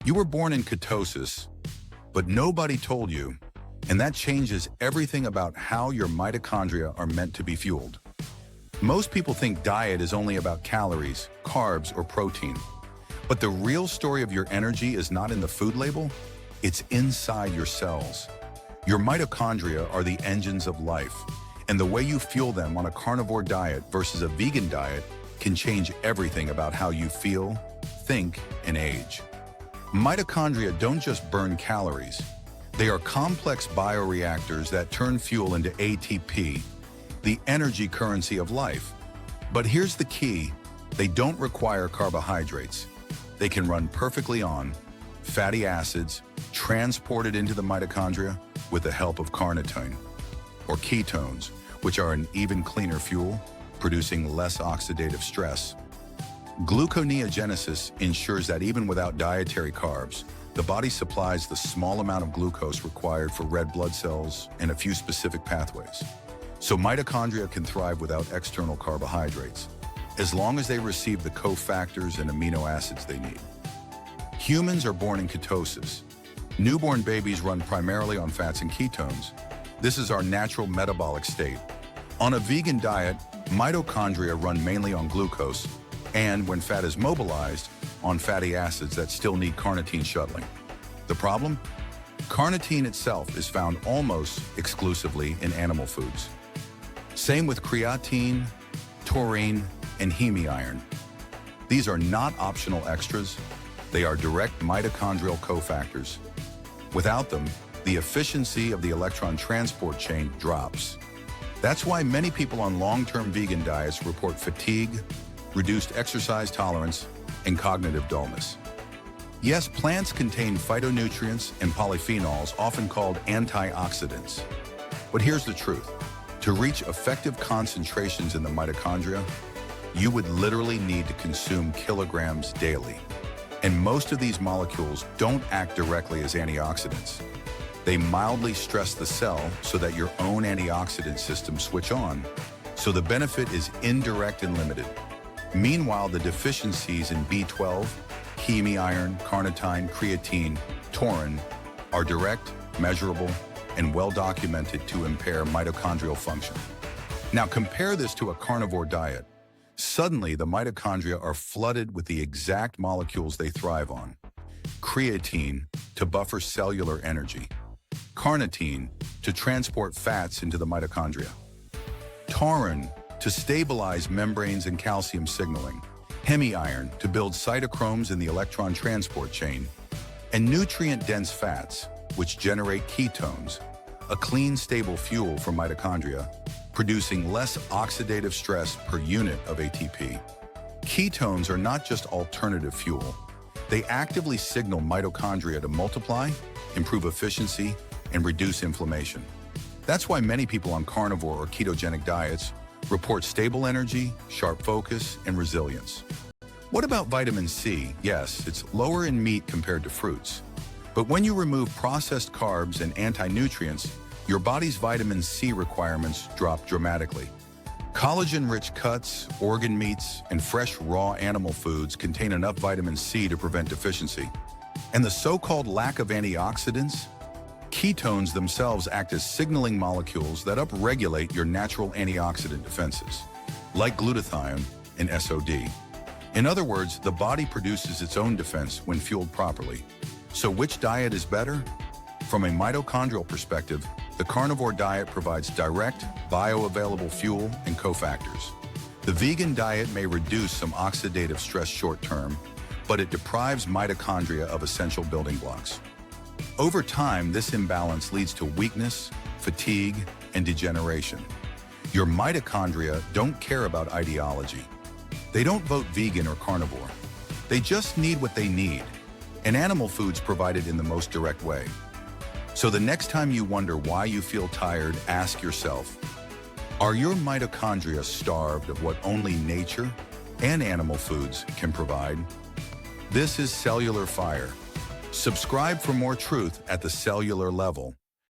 You were born in ketosis, but nobody told you, and that changes everything about how your mitochondria are meant to be fueled. Most people think diet is only about calories, carbs, or protein. But the real story of your energy is not in the food label, it's inside your cells. Your mitochondria are the engines of life, and the way you fuel them on a carnivore diet versus a vegan diet can change everything about how you feel, think, and age. Mitochondria don't just burn calories. They are complex bioreactors that turn fuel into ATP, the energy currency of life. But here's the key: they don't require carbohydrates. They can run perfectly on fatty acids transported into the mitochondria with the help of carnitine, or ketones, which are an even cleaner fuel, producing less oxidative stress. Gluconeogenesis ensures that even without dietary carbs, the body supplies the small amount of glucose required for red blood cells and a few specific pathways. So mitochondria can thrive without external carbohydrates, as long as they receive the cofactors and amino acids they need. Humans are born in ketosis. Newborn babies run primarily on fats and ketones. This is our natural metabolic state. On a vegan diet, mitochondria run mainly on glucose, and when fat is mobilized, on fatty acids that still need carnitine shuttling. The problem? Carnitine itself is found almost exclusively in animal foods. Same with creatine, taurine, and hemi-iron. These are not optional extras. They are direct mitochondrial cofactors. Without them, the efficiency of the electron transport chain drops. That's why many people on long-term vegan diets report fatigue, reduced exercise tolerance, and cognitive dullness. Yes, plants contain phytonutrients and polyphenols, often called antioxidants. But here's the truth. To reach effective concentrations in the mitochondria, you would literally need to consume kilograms daily. And most of these molecules don't act directly as antioxidants. They mildly stress the cell so that your own antioxidant systems switch on, so the benefit is indirect and limited. Meanwhile, the deficiencies in B12, hemi-iron, carnitine, creatine, taurine are direct, measurable, and well-documented to impair mitochondrial function. Now compare this to a carnivore diet. Suddenly, the mitochondria are flooded with the exact molecules they thrive on. Creatine to buffer cellular energy. Carnitine to transport fats into the mitochondria. Taurine to stabilize membranes and calcium signaling. Hemi-iron to build cytochromes in the electron transport chain. And nutrient-dense fats, which generate ketones, a clean, stable fuel for mitochondria, producing less oxidative stress per unit of ATP. Ketones are not just alternative fuel. They actively signal mitochondria to multiply, improve efficiency, and reduce inflammation. That's why many people on carnivore or ketogenic diets report stable energy, sharp focus, and resilience. What about vitamin C? Yes, it's lower in meat compared to fruits. But when you remove processed carbs and anti-nutrients, your body's vitamin C requirements drop dramatically. Collagen-rich cuts, organ meats, and fresh raw animal foods contain enough vitamin C to prevent deficiency. And the so-called lack of antioxidants? Ketones themselves act as signaling molecules that upregulate your natural antioxidant defenses, like glutathione and SOD. In other words, the body produces its own defense when fueled properly. So which diet is better? From a mitochondrial perspective, the carnivore diet provides direct, bioavailable fuel and cofactors. The vegan diet may reduce some oxidative stress short-term, but it deprives mitochondria of essential building blocks. Over time, this imbalance leads to weakness, fatigue, and degeneration. Your mitochondria don't care about ideology. They don't vote vegan or carnivore. They just need what they need, and animal foods provide it in the most direct way. So the next time you wonder why you feel tired, ask yourself, are your mitochondria starved of what only nature and animal foods can provide? This is Cellular Fire. Subscribe for more truth at the cellular level.